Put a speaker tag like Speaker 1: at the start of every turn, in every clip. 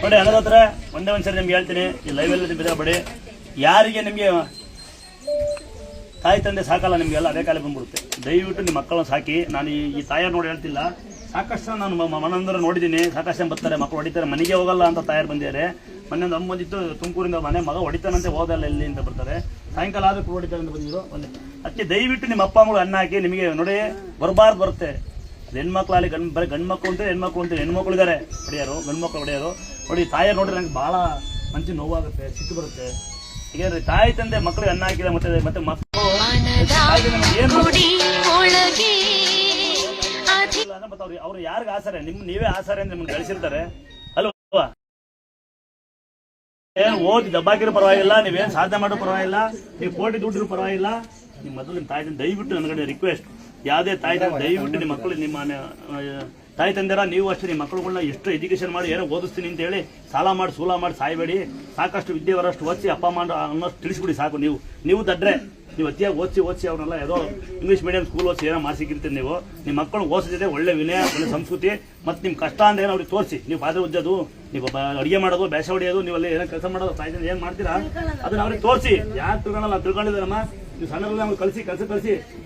Speaker 1: ನೋಡಿ ಅನ್ನೋದ್ರ ಒಂದ್ಸರಿ ನಿಮ್ಗೆ ಹೇಳ್ತೀನಿ, ಈ ಲೈವಲ್ಲಿ ಬಿಡಬೇಡಿ. ಯಾರಿಗೆ ನಿಮಗೆ ತಾಯಿ ತಂದೆ ಸಾಕಲ್ಲ ನಿಮಗೆಲ್ಲ ಅದೇ ಕಾಲ ಬಂದ್ಬಿಡುತ್ತೆ. ದಯವಿಟ್ಟು ನಿಮ್ಮ ಮಕ್ಕಳನ್ನ ಸಾಕಿ. ನಾನು ಈ ತಾಯಾರು ನೋಡಿ ಹೇಳ್ತಿಲ್ಲ, ಸಾಕಷ್ಟು ನಾನು ಮನಂತರ ನೋಡಿದ್ದೀನಿ. ಸಾಕಷ್ಟು ಬರ್ತಾರೆ, ಮಕ್ಕಳು ಹೊಡಿತಾರೆ, ಮನೆಗೆ ಹೋಗಲ್ಲ ಅಂತ ತಾಯಾರು ಬಂದಿದ್ದಾರೆ. ಮೊನ್ನೆ ಒಂದು ಬಂದಿತ್ತು ತುಮಕೂರಿಂದ, ಮನೆ ಮಗ ಹೊಡಿತಾನಂತೆ ಹೋದಲ್ಲ ಇಲ್ಲಿ ಅಂತ ಬರ್ತಾರೆ. ಸಾಯಂಕಾಲ ಆದರೂ ಹೊಡಿತಾರೆ ಅಂತ ಬಂದಿದ್ರು. ಅದಕ್ಕೆ ದಯವಿಟ್ಟು ನಿಮ್ಮ ಅಪ್ಪ ಅಮ್ಮಗಳು ಅನ್ನ ಹಾಕಿ. ನಿಮಗೆ ನೋಡಿ ಬರಬಾರ್ದು ಬರುತ್ತೆ. ಹೆಣ್ಮಕ್ಳಲ್ಲಿ ಬರೀ ಗಂಡು ಮಕ್ಕಳು ಅಂತ ಹೆಣ್ಮಕ್ಳು ಅಂತ ಹೆಣ್ಮಕ್ಳು ಇದ್ದಾರೆ ಹೊಡೆಯೋರು, ಗಂಡು ಮಕ್ಕಳು ಹೊಡೆಯೋರು. ನೋಡಿ ತಾಯಾರು ನೋಡಿದ್ರೆ ನಂಗೆ ಭಾಳ ಮನಸ್ಸಿಗೆ ನೋವಾಗುತ್ತೆ, ಸಿಟ್ಟು ಬರುತ್ತೆ. ಈಗ ತಾಯಿ ತಂದೆ ಮಕ್ಕಳಿಗೆ ಅನ್ನ ಹಾಕಿದ ಮತ್ತೆ ಮಕ್ಕಳು ಅವ್ರು ಯಾರಿಗೆ ಆಸರೆ? ನೀವೇ ಆಸರೆ ಅಂತ ನಿಮ್ಗೆ ಗಳಿಸಿರ್ತಾರೆ ಅಲ್ವಾ? ಓದಿ ದಬ್ಬಾಕಿರೋ ಪರವಾಗಿಲ್ಲ, ನೀವೇನು ಸಾಧನೆ ಮಾಡೋ ಪರವಾಗಿಲ್ಲ, ನೀವು ಕೋಟಿ ದುಡ್ಡಿರೋ ಪರವಾಗಿಲ್ಲ. ನಿಮ್ಮ ಮೊದಲು ನಿಮ್ಮ ತಾಯಿ ತಂದೆ ದಯವಿಟ್ಟು ನನ್ನ ಕಡೆ ರಿಕ್ವೆಸ್ಟ್, ಯಾವುದೇ ತಾಯಿ ತಂದೆ ದಯವಿಟ್ಟು ನಿಮ್ಮ ಮಕ್ಕಳು, ನಿಮ್ಮ ತಾಯಿ ತಂದೆರ ನೀವು ಅಷ್ಟೇ ನಿಮ್ಮ ಮಕ್ಕಳುಗಳನ್ನ ಎಷ್ಟು ಎಜುಕೇಶನ್ ಮಾಡಿ ಏನೋ ಓದಿಸ್ತೀನಿ ಅಂತ ಹೇಳಿ ಸಾಲ ಮಾಡಿ ಸೂಲ ಮಾಡಿ ಸಾಯಬೇಡಿ. ಸಾಕಷ್ಟು ವಿದ್ಯೆ ಬರೋಷ್ಟು ಓದಿಸಿ ಅಪ್ಪ ಅಮ್ಮ ಅನ್ನೋಷ್ಟು ತಿಳಿಸ್ಬಿಡಿ ಸಾಕು. ನೀವು ದಡ್ರೆ, ನೀವು ಅತಿಯಾಗಿ ಓದಿಸಿ ಅವ್ರನ್ನೆಲ್ಲ ಯಾವುದೋ ಇಂಗ್ಲೀಷ್ ಮೀಡಿಯಂ ಸ್ಕೂಲ್ ಓದಿಸಿ ಏನೋ ಮಾಡಿಸಿರ್ತೀರಿ. ನೀವು ನಿಮ್ಮ ಮಕ್ಕಳು ಓದಿಸಿದ್ರೆ ಒಳ್ಳೆ ವಿನಯ, ಒಳ್ಳೆ ಸಂಸ್ಕೃತಿ, ಮತ್ತು ನಿಮ್ಮ ಕಷ್ಟ ಅಂತ ಏನೋ ಅವ್ರಿಗೆ ತೋರಿಸಿ. ನೀವು ಪಾತ್ರೆ ಉಜ್ಜೋದು, ನೀವು ಅಡುಗೆ ಮಾಡೋದು, ಬೇಸ ಹೊಡೆಯೋದು, ನೀವಲ್ಲಿ ಏನೋ ಕೆಲಸ ಮಾಡೋದು, ತಾಯಿ ಏನು ಮಾಡ್ತೀರಾ ಅದನ್ನ ಅವ್ರಿಗೆ ತೋರಿಸಿ. ಯಾರು ತಿಳ್ಕೊಳ್ಳಲ್ಲ ತಿಳ್ಕೊಂಡಿದ್ದಾರಮ್ಮ. ನೀವು ಸಣ್ಣರಲ್ಲಿ ನಮ್ಗೆ ಕಳಿಸಿ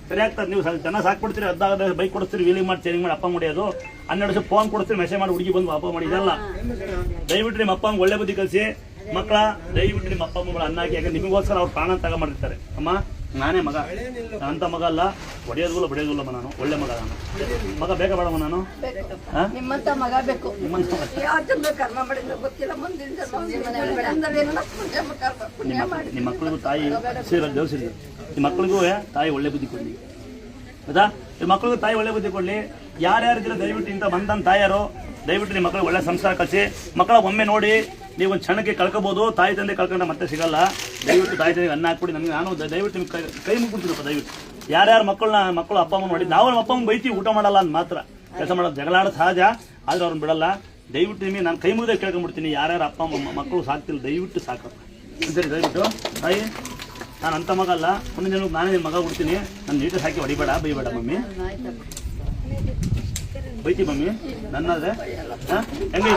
Speaker 1: ಸರಿ ಆಗ್ತದೆ. ನೀವು ಚೆನ್ನಾಗಿ ಸಾಕ್ಬಿಡ್ತೀರಿ, ಅದಾಗದ ಬೈಕ್ ಕೊಡಿಸ್ತೀರಿ, ವೀಲಿಂಗ್ ಮಾಡಿ ಚೇರಿಂಗ್ ಮಾಡಿ ಅಪ್ಪ ಮಾಡಿಯೋದು, 12 ವರ್ಷ ಫೋನ್ ಕೊಡಿಸ್ತೀರಿ, ಮೆಸೇಜ್ ಮಾಡಿ ಹುಡುಗಿ ಬಂದು ಅಪ್ಪ ಮಾಡಿ. ಇದೆಲ್ಲ ದಯವಿಟ್ಟು ನಿಮ್ಮ ಅಪ್ಪ ಅಮ್ಮ ಒಳ್ಳೆ ಬುದ್ಧಿ ಕಲಿಸಿ. ಮಕ್ಕಳ ದಯವಿಟ್ಟು ನಿಮ್ಮ ಅಪ್ಪ ಅಮ್ಮಗಳು ಅನ್ನ ಹಾಕಿ. ಯಾಕಂದ್ರೆ ನಿಮಗೋಸ್ಕರ ಅವ್ರು ಪ್ರಾಣ ತಗೊಂಡಿರ್ತಾರೆ. ಅಮ್ಮ ನಾನೇ ಮಗ, ಅಂತ ಮಗ ಅಲ್ಲ, ಹೊಡೆಯೋದಿಲ್ಲ ಬಡಿಯೋದಿಲ್ಲ ನಾನು, ಒಳ್ಳೆ ಮಗ. ನಾನು ಮಗ ಬೇಕಾ ಬೇಡಮ್ಮ? ನಾನು
Speaker 2: ನಿಮ್ಮಂತ ಮಗ ಬೇಕು.
Speaker 1: ನಿಮ್ಮ ಮಕ್ಕಳಿಗೂ ತಾಯಿ ದೇವಸಿರಿ, ನಿಮ್ಮ ಮಕ್ಕಳಿಗೂ ತಾಯಿ ಒಳ್ಳೆ ಬುದ್ಧಿ ಕೊಡ್ಲಿ. ಹೌದಾ? ನಿಮ್ಮ ಮಕ್ಕಳಿಗೂ ತಾಯಿ ಒಳ್ಳೆ ಬುದ್ಧಿ ಕೊಡ್ಲಿ. ಯಾರ್ಯಾರಿದ್ರೆ ದಯವಿಟ್ಟು ಇಂಥ ಬಂಧನ ತಾಯಾರು ದಯವಿಟ್ಟು ನಿಮ್ಮ ಮಕ್ಕಳಿಗೆ ಒಳ್ಳೆ ಸಂಸ್ಕಾರ ಕಲಿಸಿ. ಮಕ್ಕಳ ಒಮ್ಮೆ ನೋಡಿ ನೀವು ಒಂದು ಕ್ಷಣಕ್ಕೆ ಕಳ್ಕೋಬಹುದು, ತಾಯಿ ತಂದೆ ಕಳ್ಕೊಂಡ್ರೆ ಮತ್ತೆ ಸಿಗಲ್ಲ. ದಯವಿಟ್ಟು ತಾಯಿ ತಂದೆಗೆ ಅನ್ನ ಹಾಕ್ಬಿಡಿ. ನನಗೆ ನಾನು ದಯವಿಟ್ಟು ನಿಮ್ಗೆ ಕೈ ಮುಗ್ಬಿಡ್ತೀನಪ್ಪ. ದಯವಿಟ್ಟು ಯಾರ್ಯಾರು ಮಕ್ಕಳು ಅಪ್ಪ ಅಮ್ಮ ನೋಡಿ, ನಾವು ನಮ್ಮ ಅಪ್ಪ ಅಮ್ಮ ಬೈತೀವಿ, ಊಟ ಮಾಡಲ್ಲ ಅಂತ ಮಾತ್ರ, ಕೆಲಸ ಮಾಡೋದು ಜಗಳಾಡೋದು ಸಹಜ, ಆದ್ರೆ ಅವ್ರನ್ನ ಬಿಡಲ್ಲ. ದಯವಿಟ್ಟು ನಿಮಗೆ ನಾನು ಕೈ ಮುಗಿದ ಕೇಳ್ಕೊಂಡ್ಬಿಡ್ತೀನಿ. ಯಾರ್ಯಾರು ಅಪ್ಪ ಅಮ್ಮ ಮಕ್ಕಳು ಸಾಕ್ತಿಲ್ಲ ದಯವಿಟ್ಟು ಸಾಕಪ್ಪ. ಸರಿ ದಯವಿಟ್ಟು ತಾಯಿ, ನಾನು ಅಂತ ಮಗ ಅಲ್ಲ, ಮುಂದಿನ ಜನಕ್ಕೆ ನಾನೇ ನಿಮ್ಮ ಮಗ ಹುಡ್ತೀನಿ. ನಾನು ನೀಟಾಗಿ ಸಾಕಿ ಹೊಡಿಬೇಡ, ಬೈಬೇಡ ಮಮ್ಮಿ. ಬೈತಿ ಮಮ್ಮಿ ನನ್ನಾದ್ರೆ ಹೆಂಗೋ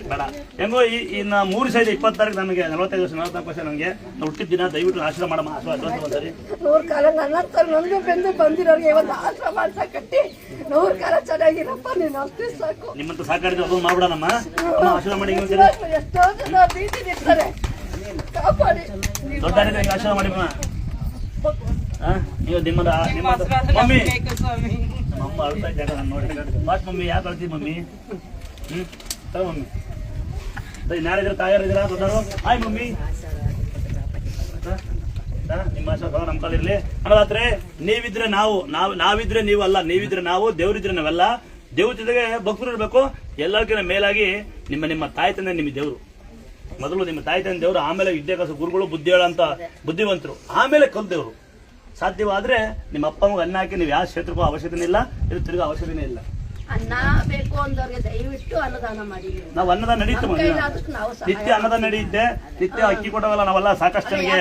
Speaker 1: ಬೇಡ. ಹೆಂಗೋ ಇನ್ನು 3 ಸೈಜ್ 20 ತಾರೀಕು ನನಗೆ 45 ವರ್ಷ 44 ವರ್ಷ ನನಗೆ ಹುಟ್ಟಿದ ದಿನ. ದಯವಿಟ್ಟು ಆಶ್ರಮ ಮಾಡಮ್ಮ. ಸರಿ
Speaker 2: 100 ಕಾಲ ನನ್ನ ಬೆಂದು ಬಂದಿರೋರಿಗೆ ಒಂದು ಆಶ್ರಮ ಕಟ್ಟಿ 100 ಕಾಲ ಚೆನ್ನಾಗಿರಪ್ಪ. ನೀನು ಅಷ್ಟೇ ಸಾಕು.
Speaker 1: ನಿಮ್ಮಂತ ಸಾಕಾರಿದ್ರೆ ಅದೊಂದು ಮಾಡ್ಬಿಡೋಣಮ್ಮ. ಆಶ್ರಮ ಮಾಡಿ
Speaker 2: ಎಷ್ಟೋ ಜನ ಬೀದಿಲಿರ್ತಾರೆ, ಕಾಪಾಡಿ
Speaker 1: ದೊಡ್ಡ ಆಶ್ರಮ ಮಾಡಿ ನೀವು ನಿಮ್ಮ ಮಮ್ಮಿ. ಅಮ್ಮ ಅಳ್ತಾ ಇದ್ದಾಗ ನಾನು ನೋಡಿ ಬಾಸ್ ಮಮ್ಮಿ ಯಾಕೆ ಅಳ್ತೀವಿ ಮಮ್ಮಿ? ತಗೋ ಮಮ್ಮಿ. ಯಾರಿದ್ರೆ ತಾಯಾರಿದ್ದೀರಾ ದೊಡ್ಡವರು? ಆಯ್ ಮಮ್ಮಿ, ನಿಮ್ಮ ಆಶೀರ್ವಾದ ನಮ್ಮ ಕಾಲಿರ್ಲಿ. ಅನ್ನೋದಾದ್ರೆ ನೀವಿದ್ರೆ ನಾವಿದ್ರೆ ನೀವು ಅಲ್ಲ, ನೀವಿದ್ರೆ ನಾವು, ದೇವ್ರಿದ್ರೆ ನಾವೆಲ್ಲ. ದೇವ್ರ ಜೊತೆಗೆ ಭಕ್ತರು ಇರಬೇಕು. ಎಲ್ಲರಿಗಿಂತ ಮೇಲಾಗಿ ನಿಮ್ಮ ತಾಯಿ ತಂದೆ ನಿಮ್ಮ ದೇವರು. ಮೊದಲು ನಿಮ್ಮ ತಾಯಿ ತಂದೆ ದೇವರು, ಆಮೇಲೆ ವಿದ್ಯಾಭ್ಯಾಸ ಗುರುಗಳು, ಬುದ್ಧಿ ಹೇಳಂತ ಬುದ್ಧಿವಂತರು, ಆಮೇಲೆ ಕಲ್ದೇವರು. ಸಾಧ್ಯವಾದ್ರೆ ನಿಮ್ಮ ಅಪ್ಪ ಅಮ್ಮಗೆ ಅನ್ನ ಹಾಕಿ. ನೀವು ಯಾವ ಕ್ಷೇತ್ರಕ್ಕೂ ಅವಶ್ಯಕತೆ ಇಲ್ಲ, ಇದು ತಿರುಗೋ ಅವಶ್ಯಕತೆ ಇಲ್ಲ.
Speaker 2: ಅನ್ನ ಬೇಕು ಅಂದವ್ರಿಗೆ ದಯವಿಟ್ಟು ಅನ್ನದಾನ ಮಾಡಿ.
Speaker 1: ನಾವು ಅನ್ನದಾನ ನಡೀತೆ, ನಿತ್ಯ ಅನ್ನದಾನ ನಡೆಯುತ್ತೆ. ನಿತ್ಯ ಅಕ್ಕಿ ಕೊಟ್ಟವಲ್ಲ ನಾವೆಲ್ಲ ಸಾಕಷ್ಟು ಜನಕ್ಕೆ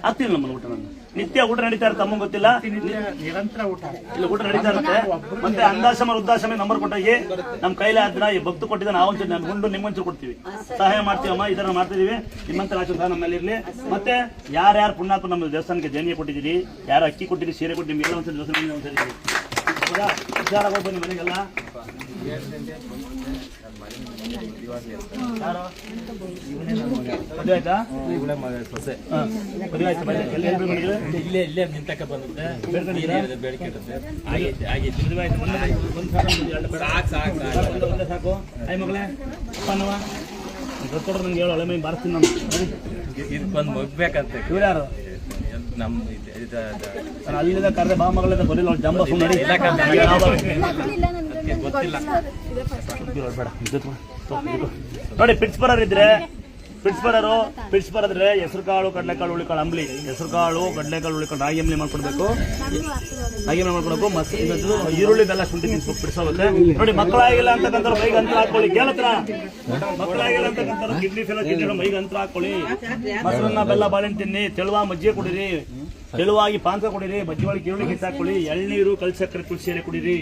Speaker 1: ಆಗ್ತಿಲ್ಲ. ನಮ್ಮ ಊಟ ನಿತ್ಯ ಊಟ ನಡೀತಾ ಇರುತ್ತೆ. ತಮ್ಮ ಗೊತ್ತಿಲ್ಲ,
Speaker 3: ನಿರಂತರ ಊಟ
Speaker 1: ಇಲ್ಲ ಊಟ ನಡೀತಾ ಇರುತ್ತೆ. ಮತ್ತೆ ಅಂದಾಶ್ರಮ ವೃದ್ಧಾಶ್ರಮ ನಂಬರ್ ಕೊಟ್ಟಾಗಿ ನಮ್ಮ ಕೈಲಿ ಆದ್ರ ಈ ಭಕ್ತು ಕೊಟ್ಟಿದ್ದ ನಾವು ಗುಂಡು ನಿಮ್ಮಂಚೂರು ಕೊಡ್ತೀವಿ, ಸಹಾಯ ಮಾಡ್ತೀವಮ್ಮ. ಇದನ್ನ ಮಾಡ್ತಿದೀವಿ. ನಿಮ್ಮಂತ ಆಶೀರ್ವಾದ ನಮ್ಮಲ್ಲಿ ಇರ್ಲಿ. ಮತ್ತೆ ಯಾರ್ಯಾರು ಪುಣ್ಯಾತ್ಮ ನಮ್ಮ ದೇವಸ್ಥಾನಕ್ಕೆ ದೇಣಿಗೆ ಕೊಟ್ಟಿದ್ದೀರಿ, ಯಾರು ಅಕ್ಕಿ ಕೊಟ್ಟಿದ್ದೀರಿ, ಸೀರೆ ಕೊಟ್ಟು ನಿಮ್ಗೆಲ್ಲ ಒಂದ್ಸರಿ ದೇವಸ್ಥಾನ ಒಂದ್ಸರಿ ವಿಚಾರ ಬನ್ನಿ ಮನೆಗೆಲ್ಲ. ಮದುವೆ ಆಯ್ತಾ? ಮದುವೆ ಆಯ್ತು.
Speaker 3: ಇಲ್ಲೇ ನಿಂತಕ್ಕ ಬಂದಿದ್ದೆ, ಬೇಡಿಕೆ ಇರುತ್ತೆ.
Speaker 1: ಸಾಕು. ಆಯ್ ಮಗಳೇ ಅಪ್ಪನವ ಗೊತ್ತೋಡ್ರೆ ನಂಗೆ ಹೇಳು, ಹಳೆ ಮೈ ಬಾರಿಸ್ತೀನಿ ನಾನು.
Speaker 3: ಇದಕ್ಕೊಂದು ಮಗ್ಬೇಕಂತ.
Speaker 1: ಇವ್ರು ಯಾರು?
Speaker 3: ನಮ್ಮ
Speaker 1: ಅಲ್ಲಿಂದ ಕರೆದೆ ಬಾ ಮಗಳಿಂದ ಬರೀಲ್ಲ ಜಂಬ ಸುಮ್ಮನೆ
Speaker 3: ಗೊತ್ತಿಲ್ಲ.
Speaker 1: ನೋಡಿ ಪಿಟ್ಸ್ಬರರ್ ಇದ್ರೆ ಪಿಟ್ಸ್ಬರದ್ರೆ ಹೆಸರು ಕಾಳು, ಕಡಲೆಕಾಳು, ಹುಳಿಕಾಳು ಅಂಬ್ಲಿ, ಹೆಸರು ಕಾಳು, ಕಡಲೆಕಾಳು, ಹುಳಿಕಾಳು ರಾಗಿ ಅಂಬ್ಲಿ ಮಾಡ್ಕೊಡ್ಬೇಕು. ಈರುಳ್ಳಿ ಬೆಲ್ಲ ಶುಂಠಿ ತಿನ್ಸ್ಬೇಕು, ಪಿಡ್ಸೋಗುತ್ತೆ. ನೋಡಿ ಮಕ್ಕಳಾಗಿಲ್ಲ ಅಂತಕ್ಕಂಥ ಮೈಗೆ ಅಂತರ ಹಾಕೊಳ್ಳಿ. ಕೇಳತ್ರ ಮಕ್ಕಳಾಗಿಲ್ಲ ಅಂತಕ್ಕಂಥ ಕಿಡ್ನಿ ಫೇಲ್ ತಿನ್ನೋ ಮೈಗೆ ಅಂತರ ಹಾಕೊಳ್ಳಿ. ಮೊಸರನ್ನ ಬೆಲ್ಲ ಬಾಳೆಹಣ್ಣು ತಿನ್ನಿ, ತೆಳುವ ಮಜ್ಜಿಗೆ ಕುಡಿರಿ, ತೆಳುವಾಗಿ ಪಾನಕ ಕುಡಿರಿ, ಮಜ್ಜಿ ಒಳಗೆ ಈರುಳ್ಳಿ ಕಿತ್ತಾಕೊಳ್ಳಿ, ಎಳ್ನೀರು, ಕಲ್ ಸಕ್ಕರೆ, ತುಳಸಿ ಎಲೆ ಕುಡಿರಿ.